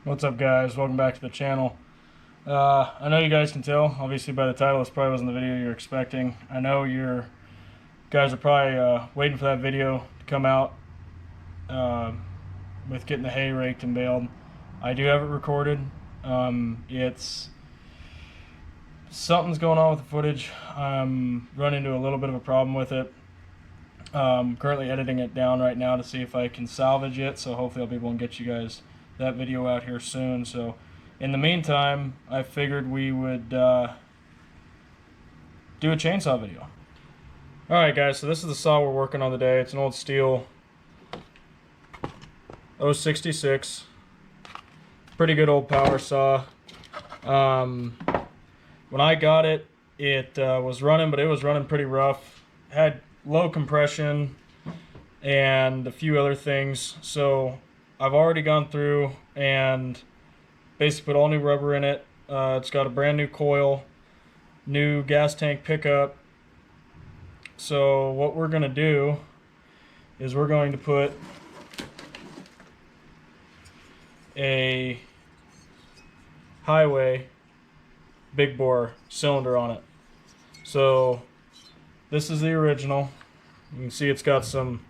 What's up, guys? Welcome back to the channel. I know you guys can tell, obviously by the title, this probably wasn't the video you're expecting. I know you guys are probably waiting for that video to come out with getting the hay raked and baled. I do have it recorded. It's something's going on with the footage. I'm running into a little bit of a problem with it. Currently editing it down right now to see if I can salvage it, so hopefully I'll be able to get you guys that video out here soon. So in the meantime, I figured we would do a chainsaw video. Alright guys, so this is the saw we're working on today. It's an old Stihl 066. Pretty good old power saw. When I got it, it was running, but it was running pretty rough. Had low compression and a few other things. So I've already gone through and basically put all new rubber in it. It's got a brand new coil, new gas tank pickup. So what we're going to do is we're going to put a Hyway big bore cylinder on it. So this is the original. You can see it's got some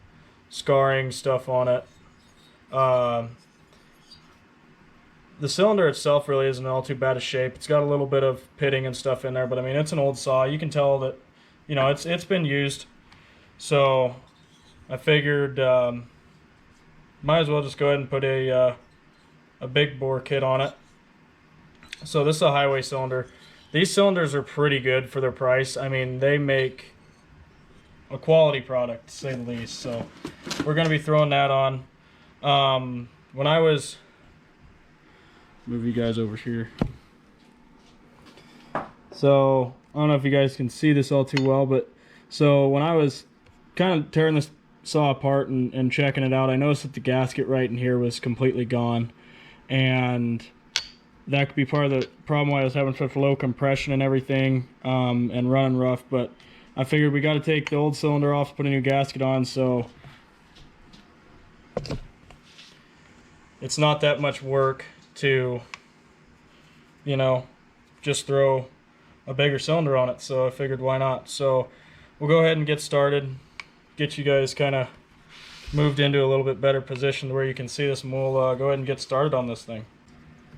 scarring stuff on it. The cylinder itself really isn't all too bad a shape. It's got a little bit of pitting and stuff in there, but I mean, it's an old saw. You can tell that, you know, it's been used. So I figured might as well just go ahead and put a big bore kit on it. So this is a Hyway cylinder. These cylinders are pretty good for their price. I mean, they make a quality product, to say the least. So we're going to be throwing that on. When I was, move you guys over here. So I don't know if you guys can see this all too well, but so when I was kind of tearing this saw apart and checking it out, I noticed that the gasket right in here was completely gone, and that could be part of the problem why I was having such low compression and everything, and running rough. But I figured we got to take the old cylinder off, put a new gasket on, so it's not that much work to, you know, just throw a bigger cylinder on it. So I figured, why not? So we'll go ahead and get started, get you guys kind of moved into a little bit better position where you can see this, and we'll go ahead and get started on this thing.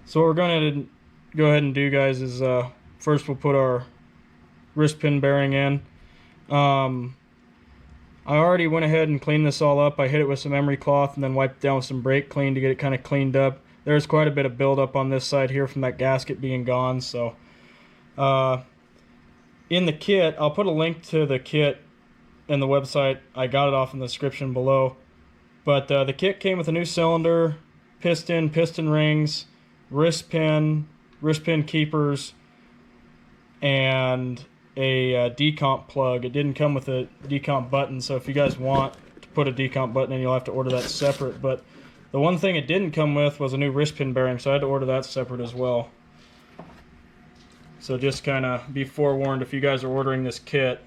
So what we're going to go ahead and do, guys, is first we'll put our wrist pin bearing in. I already went ahead and cleaned this all up. I hit it with some emery cloth and then wiped down with some brake clean to get it kind of cleaned up. There's quite a bit of buildup on this side here from that gasket being gone. So in the kit, I'll put a link to the kit in the website. I got it off in the description below. But the kit came with a new cylinder, piston rings, wrist pin keepers, and a decomp plug. It didn't come with a decomp button, so if you guys want to put a decomp button in, you'll have to order that separate. But the one thing it didn't come with was a new wrist pin bearing, so I had to order that separate as well. So just kind of be forewarned, if you guys are ordering this kit,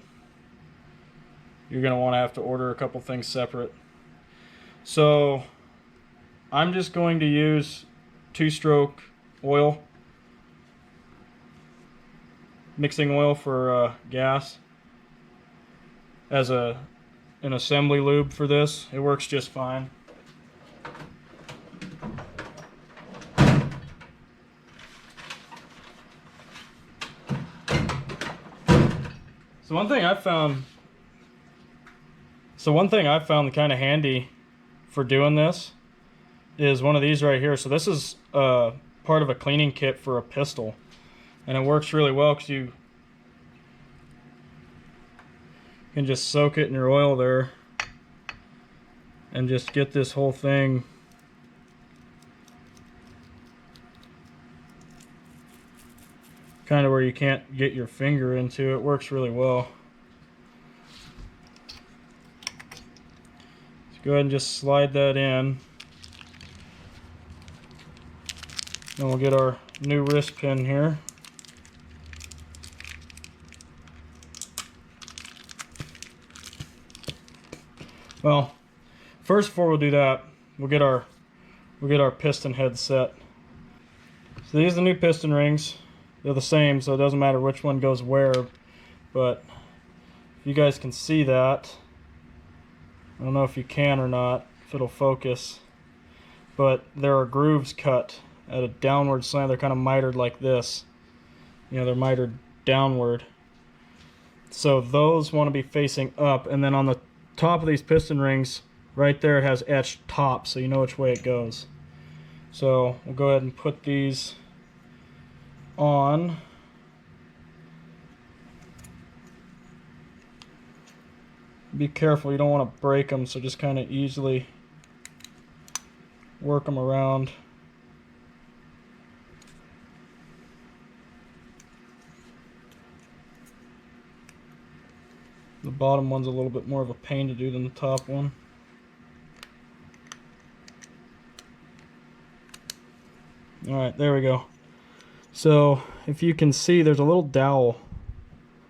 you're going to want to have to order a couple things separate. So I'm just going to use 2-stroke oil, mixing oil for gas, as an assembly lube for this. It works just fine. So one thing I found kind of handy for doing this is one of these right here. So this is part of a cleaning kit for a pistol, and it works really well because you can just soak it in your oil there and just get this whole thing kind of where you can't get your finger into. It works really well. So go ahead and just slide that in. Then we'll get our new wrist pin here. Well, first, before we'll do that, we'll get our piston head set. So these are the new piston rings. They're the same, so it doesn't matter which one goes where, but you guys can see that. I don't know if you can or not, if it'll focus, but there are grooves cut at a downward slant. They're kind of mitered like this. You know, they're mitered downward. So those want to be facing up, and then on the top of these piston rings, right there it has etched top, so you know which way it goes. So we'll go ahead and put these on. Be careful, you don't want to break them, so just kind of easily work them around. The bottom one's a little bit more of a pain to do than the top one. Alright, there we go. So if you can see, there's a little dowel,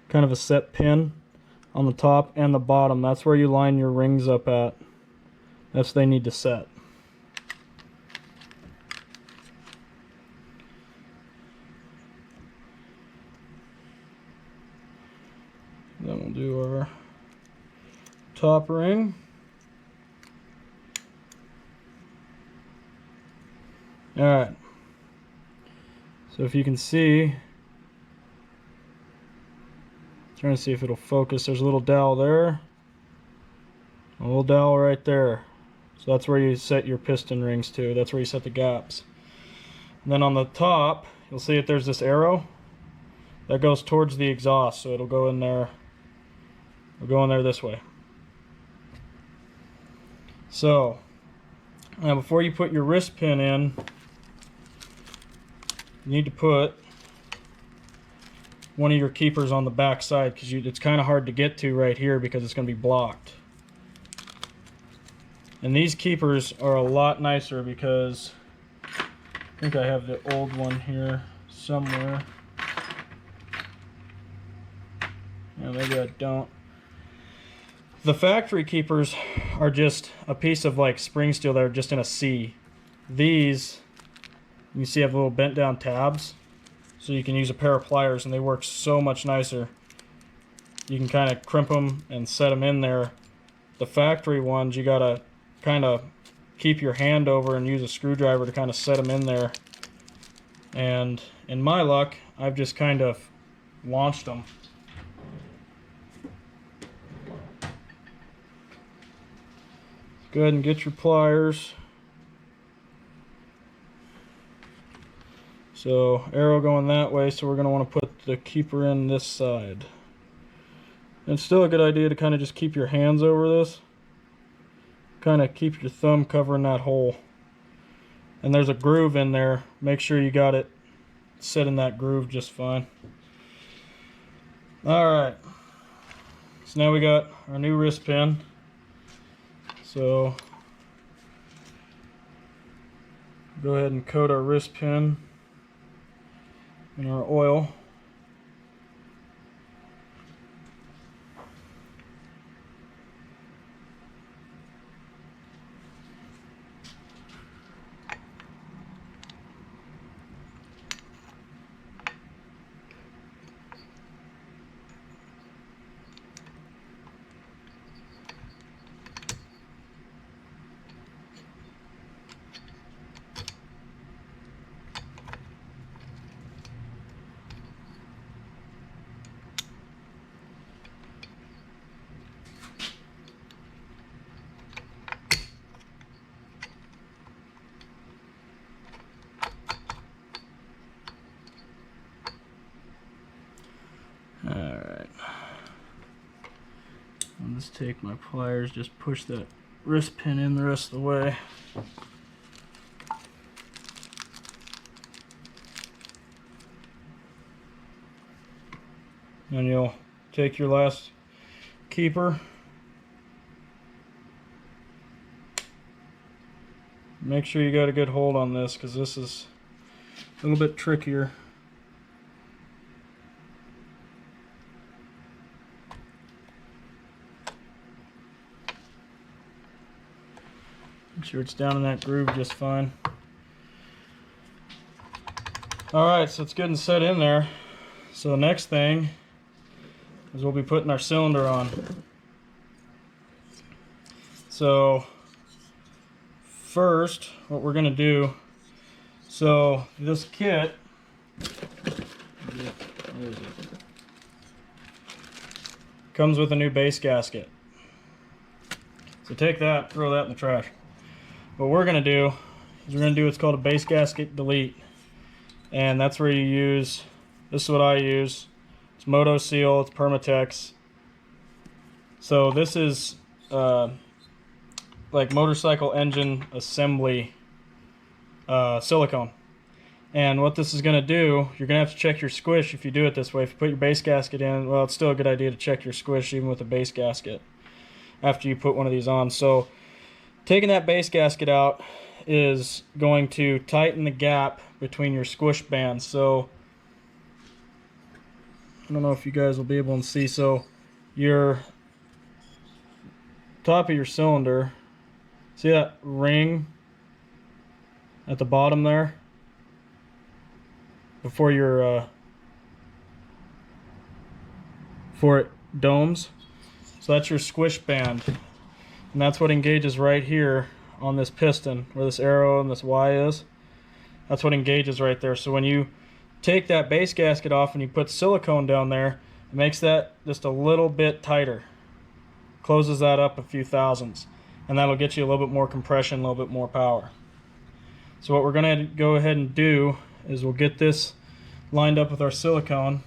kind of a set pin on the top and the bottom. That's where you line your rings up at. That's what they need to set. Then we'll do our top ring. Alright. So if you can see, trying to see if it'll focus, there's a little dowel there, a little dowel right there. So that's where you set your piston rings to. That's where you set the gaps. And then on the top, you'll see that there's this arrow that goes towards the exhaust, so it'll go in there. It'll go in there this way. So now before you put your wrist pin in, you need to put one of your keepers on the back side, because it's kind of hard to get to right here because it's going to be blocked. And these keepers are a lot nicer because I think I have the old one here somewhere. Yeah, maybe I don't. The factory keepers are just a piece of like spring steel that are just in a C. These, you see, have little bent down tabs, so you can use a pair of pliers and they work so much nicer. You can kind of crimp them and set them in there. The factory ones, you gotta kind of keep your hand over and use a screwdriver to kind of set them in there. And in my luck, I've just kind of launched them. Go ahead and get your pliers. So arrow going that way, so we're going to want to put the keeper in this side. And it's still a good idea to kind of just keep your hands over this. Kind of keep your thumb covering that hole. And there's a groove in there. Make sure you got it set in that groove just fine. Alright. So now we got our new wrist pin. So go ahead and coat our wrist pin in our oil. Alright. I'll just take my pliers, just push that wrist pin in the rest of the way. And you'll take your last keeper. Make sure you got a good hold on this, because this is a little bit trickier. Make sure it's down in that groove just fine. Alright, so it's good and set in there. So the next thing is we'll be putting our cylinder on. So first, what we're going to do, so this kit, comes with a new base gasket. So take that, throw that in the trash. What we're going to do is we're going to do what's called a base gasket delete. And that's where you use, this is what I use. It's Moto Seal, it's Permatex. So this is like motorcycle engine assembly silicone. And what this is going to do, you're going to have to check your squish if you do it this way. If you put your base gasket in, well, it's still a good idea to check your squish even with a base gasket after you put one of these on. So taking that base gasket out is going to tighten the gap between your squish bands. So I don't know if you guys will be able to see. So your top of your cylinder, see that ring at the bottom there? Before it domes. So that's your squish band. And that's what engages right here on this piston, where this arrow and this Y is. That's what engages right there. So when you take that base gasket off and you put silicone down there, it makes that just a little bit tighter. Closes that up a few thousandths. And that'll get you a little bit more compression, a little bit more power. So what we're going to go ahead and do is we'll get this lined up with our silicone,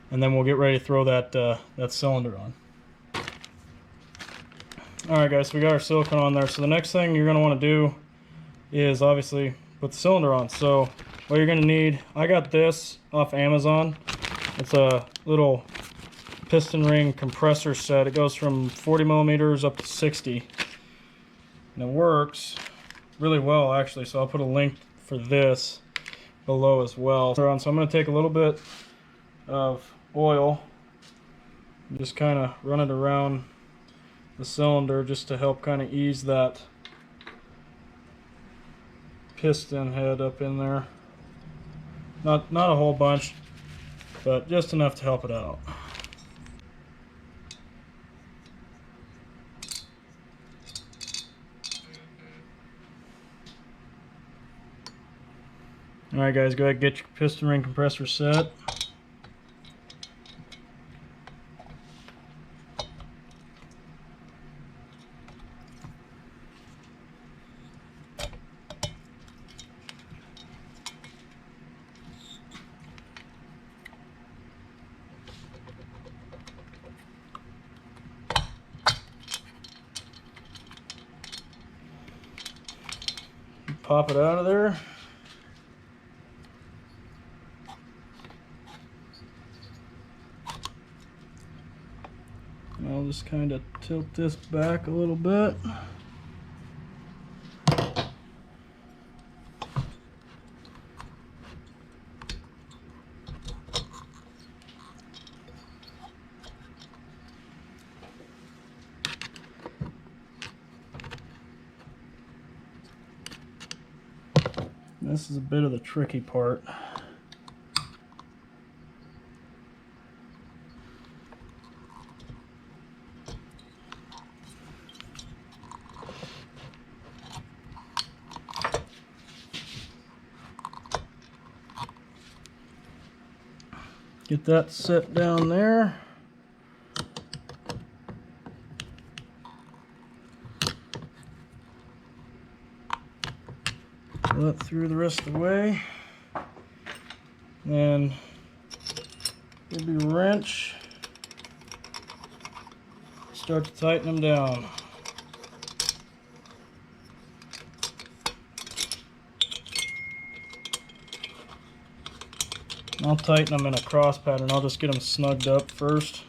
and then we'll get ready to throw that that cylinder on. Alright guys, so we got our silicone on there. So the next thing you're going to want to do is obviously put the cylinder on. So what you're going to need, I got this off Amazon. It's a little piston ring compressor set. It goes from 40 millimeters up to 60. And it works really well actually, so I'll put a link for this below as well. So I'm going to take a little bit of oil and just kind of run it around the cylinder just to help kind of ease that piston head up in there. Not a whole bunch, but just enough to help it out. Alright guys, go ahead and get your piston ring compressor set. Pop it out of there. And I'll just kind of tilt this back a little bit. This is a bit of the tricky part. Get that set down there. Pull that through the rest of the way. Then maybe wrench. Start to tighten them down. I'll tighten them in a cross pattern. I'll just get them snugged up first.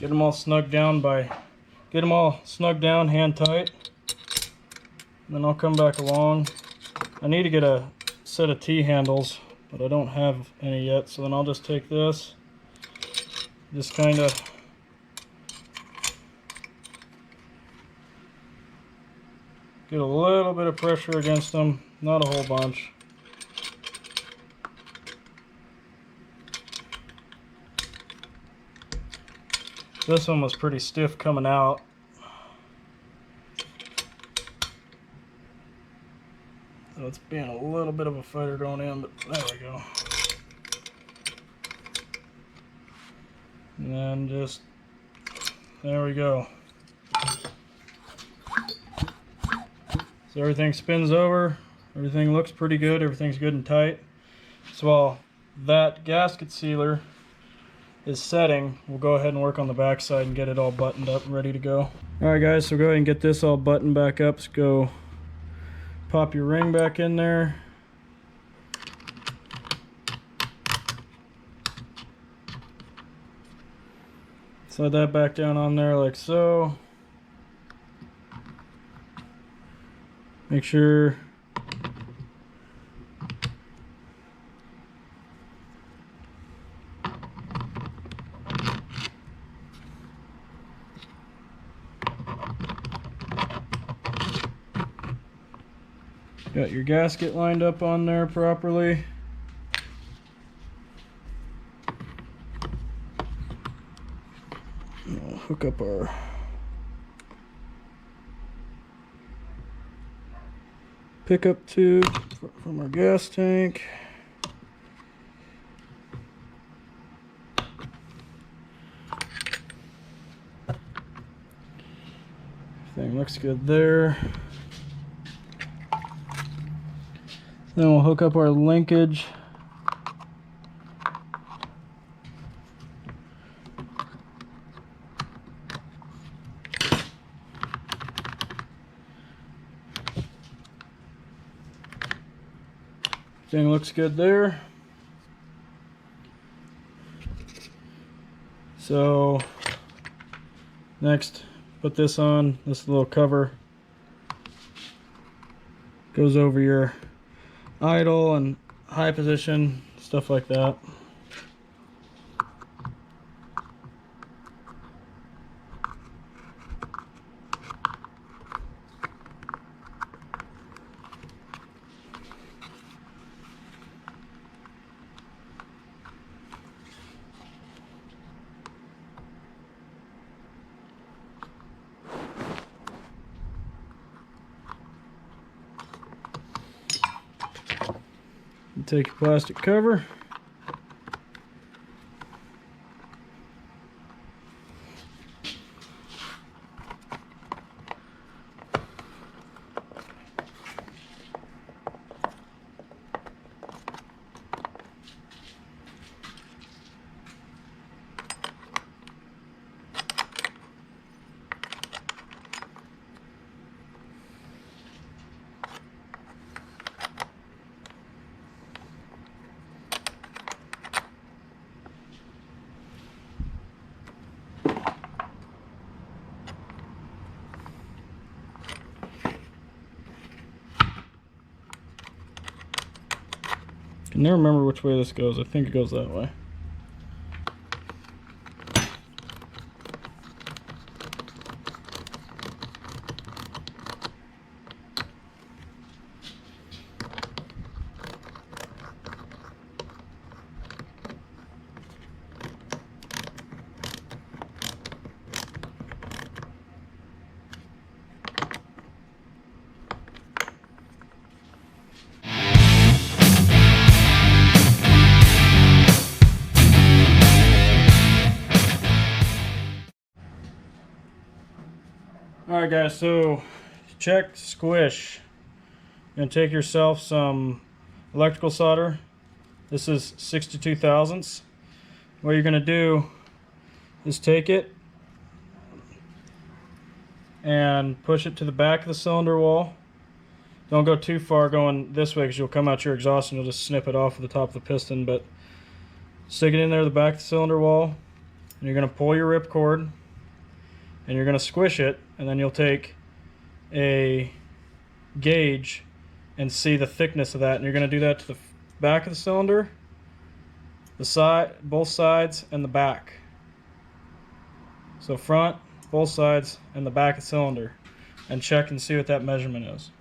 Get them all snugged down hand tight. And then I'll come back along. I need to get a set of T-handles, but I don't have any yet, so then I'll just take this, just kind of get a little bit of pressure against them, not a whole bunch. This one was pretty stiff coming out. So it's being a little bit of a fighter going in, but there we go. And then just, there we go. So everything spins over, everything looks pretty good, everything's good and tight. So while that gasket sealer is setting, we'll go ahead and work on the back side and get it all buttoned up and ready to go. Alright guys, so go ahead and get this all buttoned back up. Let's go pop your ring back in there. Slide that back down on there like so. Make sure got your gasket lined up on there properly. We'll hook up our pickup tube from our gas tank. Everything looks good there. Then we'll hook up our linkage. Everything looks good there. So next, put this on. This little cover goes over your idle and high position, stuff like that. Take your plastic cover, I can never remember which way this goes. I think it goes that way. Alright guys, so check squish. You're going to take yourself some electrical solder. This is 62 thousandths. What you're going to do is take it and push it to the back of the cylinder wall. Don't go too far going this way because you'll come out your exhaust and you'll just snip it off at the top of the piston, but stick it in there the back of the cylinder wall and you're going to pull your ripcord, and you're going to squish it, and then you'll take a gauge and see the thickness of that, and you're going to do that to the back of the cylinder, the side, both sides, and the back. So front, both sides, and the back of the cylinder, and check and see what that measurement is.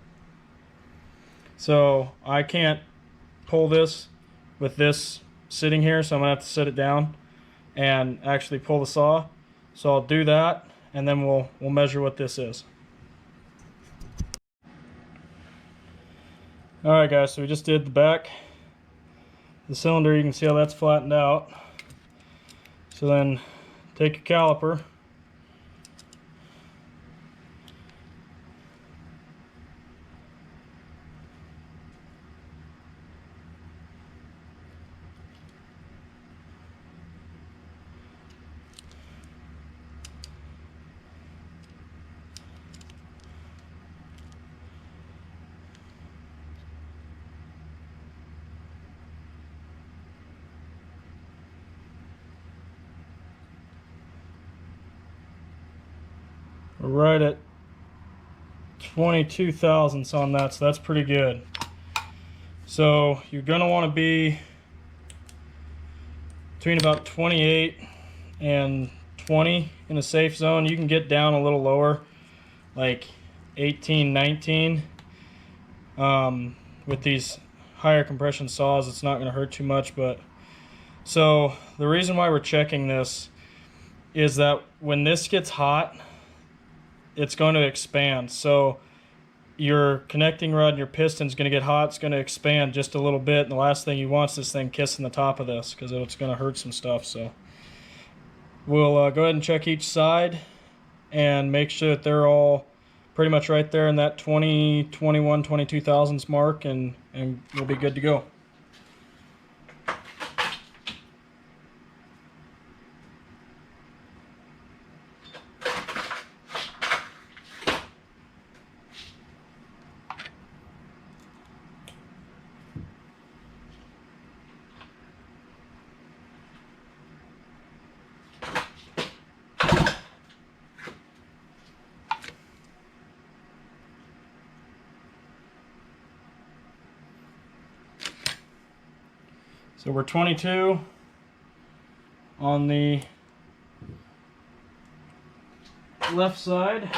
So I can't pull this with this sitting here, so I'm gonna have to set it down and actually pull the saw. So I'll do that, and then we'll measure what this is. Alright guys, so we just did the back. The cylinder, you can see how that's flattened out. So then take your caliper, right at 22 thousandths on that, so that's pretty good. So you're going to want to be between about 28 and 20 in a safe zone. You can get down a little lower, like 18, 19. With these higher compression saws, it's not going to hurt too much. But so the reason why we're checking this is that when this gets hot, it's going to expand. So your connecting rod and your piston is going to get hot. It's going to expand just a little bit, and the last thing you want is this thing kissing the top of this, because it's going to hurt some stuff. So we'll go ahead and check each side and make sure that they're all pretty much right there in that 20, 21, 22 thousandths mark, and we'll be good to go. So we're 22 on the left side.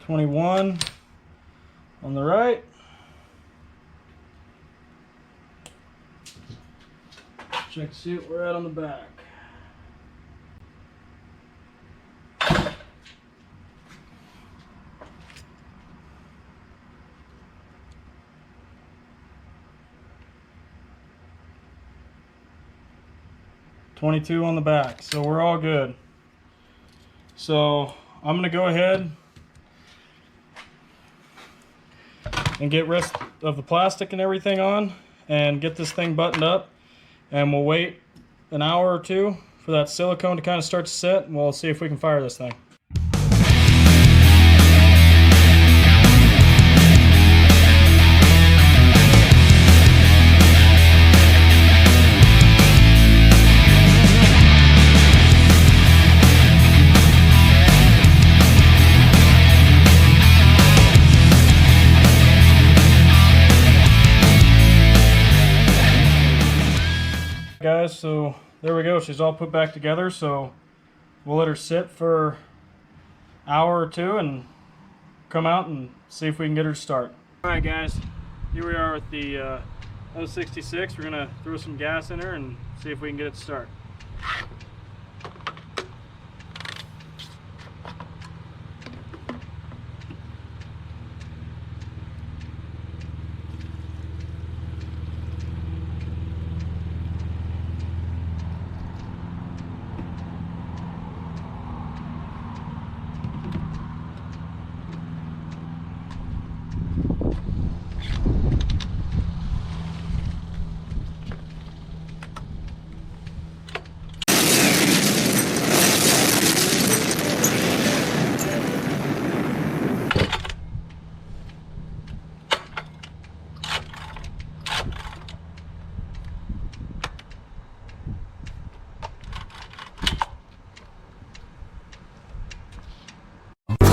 $21 on the right. Check to see what we're at on the back. $22 on the back, so we're all good. So I'm gonna go ahead and get rid of the plastic and everything on and get this thing buttoned up, and we'll wait an hour or two for that silicone to kind of start to set, and we'll see if we can fire this thing. Guys, so there we go. She's all put back together, so we'll let her sit for an hour or two and come out and see if we can get her to start. Alright guys, here we are with the 066. We're gonna throw some gas in her and see if we can get it to start.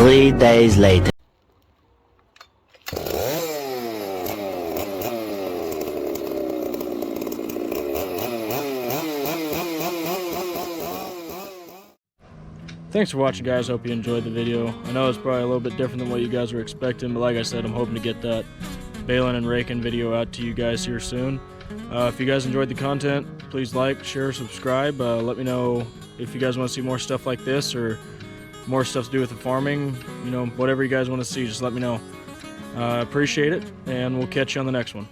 3 days later. Thanks for watching, guys. Hope you enjoyed the video. I know it's probably a little bit different than what you guys were expecting, but like I said, I'm hoping to get that baling and raking video out to you guys here soon. If you guys enjoyed the content, please like, share, subscribe. Let me know if you guys want to see more stuff like this or more stuff to do with the farming. You know, whatever you guys want to see, just let me know. Appreciate it, and we'll catch you on the next one.